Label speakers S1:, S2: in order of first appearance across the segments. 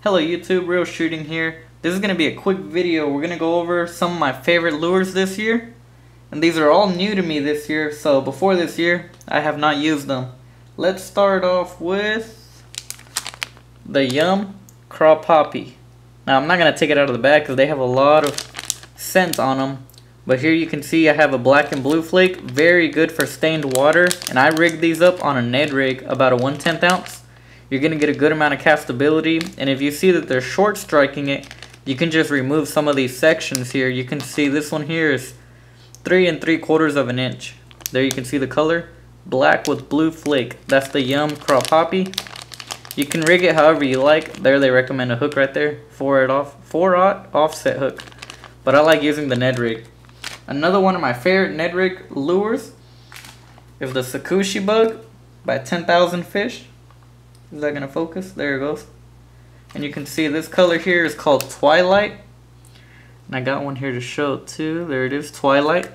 S1: Hello YouTube, Real Shooting here. This is going to be a quick video. We're going to go over some of my favorite lures this year. And these are all new to me this year, so before this year, I have not used them. Let's start off with the Craw Poppy. Now I'm not going to take it out of the bag because they have a lot of scent on them. But here you can see I have a black and blue flake, very good for stained water. And I rigged these up on a Ned rig, about a 1/10 ounce. You're going to get a good amount of castability, and if you see that they're short striking it, you can just remove some of these sections here. You can see this one here is 3 3/4 of an inch. There you can see the color, black with blue flake. That's the Craw Poppy. You can rig it however you like. There they recommend a hook right there, 4/0 offset hook. But I like using the Ned rig. Another one of my favorite Ned rig lures is the Sakushi Bug by 10,000 Fish. Is that gonna focus? There it goes. And you can see this color here is called Twilight. And I got one here to show too. There it is, Twilight.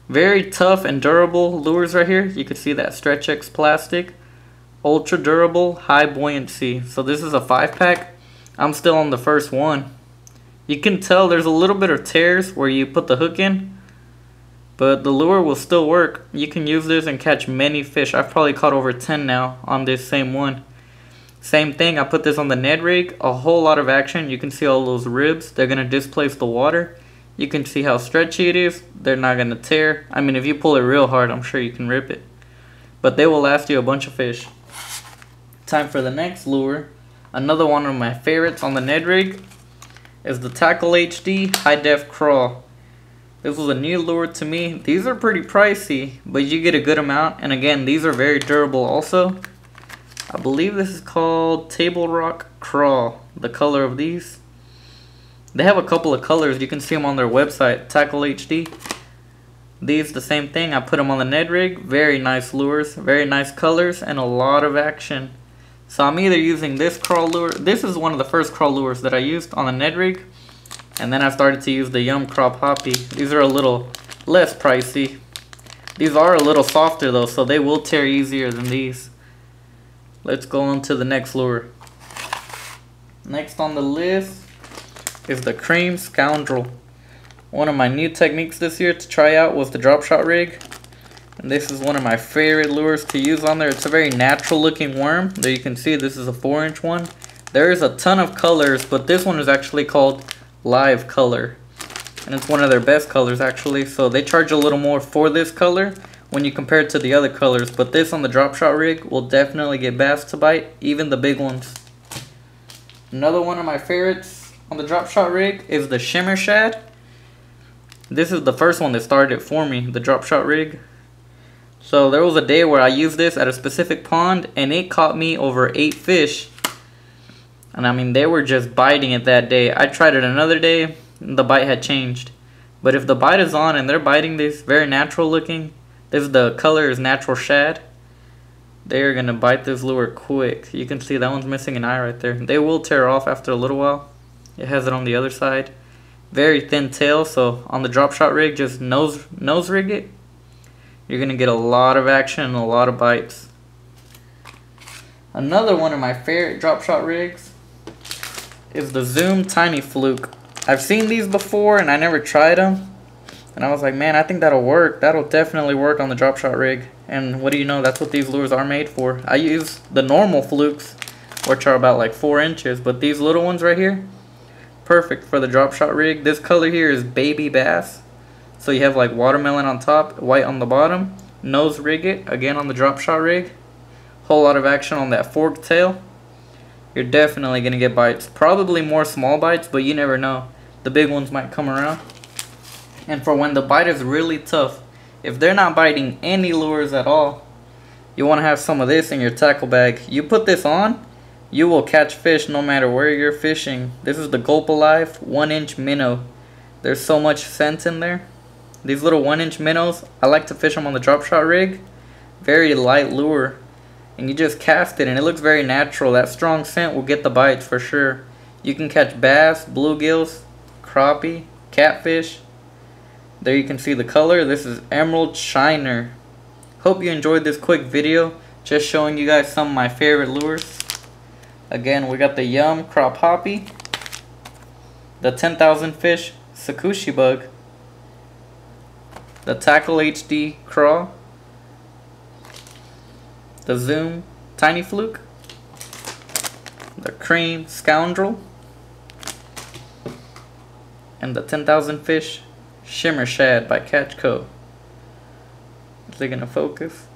S1: Very tough and durable lures right here. You can see that Stretch X plastic. Ultra durable, high buoyancy. So this is a 5-pack. I'm still on the first one. You can tell there's a little bit of tears where you put the hook in, but the lure will still work. You can use this and catch many fish. I've probably caught over 10 now on this same one. Same thing, I put this on the Ned rig. A whole lot of action. You can see all those ribs. They're going to displace the water. You can see how stretchy it is. They're not going to tear. I mean, if you pull it real hard, I'm sure you can rip it. But they will last you a bunch of fish. Time for the next lure. Another one of my favorites on the Ned rig is the Tackle HD High Def Craw. This was a new lure to me. These are pretty pricey, but you get a good amount. And again, these are very durable also. I believe this is called Table Rock Craw, the color of these. They have a couple of colors. You can see them on their website, Tackle HD. These the same thing. I put them on the Ned rig. Very nice lures, very nice colors, and a lot of action. So I'm either using this craw lure. This is one of the first craw lures that I used on the Ned rig. And then I started to use the Craw Poppy. These are a little less pricey. These are a little softer though, so they will tear easier than these. Let's go on to the next lure. Next on the list is the Cream Scoundrel. One of my new techniques this year to try out was the Dropshot rig. And this is one of my favorite lures to use on there. It's a very natural looking worm. There you can see this is a 4-inch one. There is a ton of colors, but this one is actually called Live Color, and it's one of their best colors actually. So they charge a little more for this color when you compare it to the other colors, but this on the Dropshot rig will definitely get bass to bite, even the big ones. Another one of my favorites on the Dropshot rig is the Shimmer Shad. This is the first one that started it for me, the Dropshot rig. So there was a day where I used this at a specific pond and it caught me over 8 fish. And I mean, they were just biting it that day. I tried it another day, and the bite had changed. But if the bite is on and they're biting this, very natural looking, the color is natural shad, they're going to bite this lure quick. You can see that one's missing an eye right there. They will tear off after a little while. It has it on the other side. Very thin tail, so on the Dropshot rig, just nose rig it. You're going to get a lot of action and a lot of bites. Another one of my favorite Dropshot rigs is the Zoom Tiny Fluke. I've seen these before and I never tried them. And I was like, man, I think that'll work. That'll definitely work on the Dropshot rig. And what do you know, that's what these lures are made for. I use the normal Flukes, which are about like 4 inches. But these little ones right here, perfect for the Dropshot rig. This color here is Baby Bass. So you have like watermelon on top, white on the bottom. Nose rig it, again on the Dropshot rig. Whole lot of action on that forked tail. You're definitely going to get bites. Probably more small bites, but you never know. The big ones might come around. And for when the bite is really tough, if they're not biting any lures at all, you want to have some of this in your tackle bag. You put this on, you will catch fish no matter where you're fishing. This is the Gulp Alive 1-inch minnow. There's so much scent in there. These little 1-inch minnows, I like to fish them on the Dropshot rig. Very light lure. And you just cast it and it looks very natural. That strong scent will get the bites for sure. You can catch bass, bluegills, crappie, catfish. There you can see the color. This is Emerald Shiner. Hope you enjoyed this quick video. Just showing you guys some of my favorite lures. Again, we got the Yum Craw Poppy, the 10,000 Fish Sakushi Bug, the Tackle HD Craw, the Zoom Tiny Fluke, the Cream Scoundrel, and the 10,000 Fish Shimmer Shad by Catch Co. Is it gonna focus?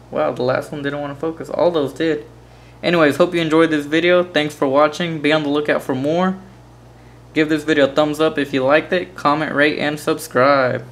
S1: Wow, the last one didn't want to focus. All those did. Anyways, hope you enjoyed this video. Thanks for watching. Be on the lookout for more. Give this video a thumbs up if you liked it. Comment, rate, and subscribe.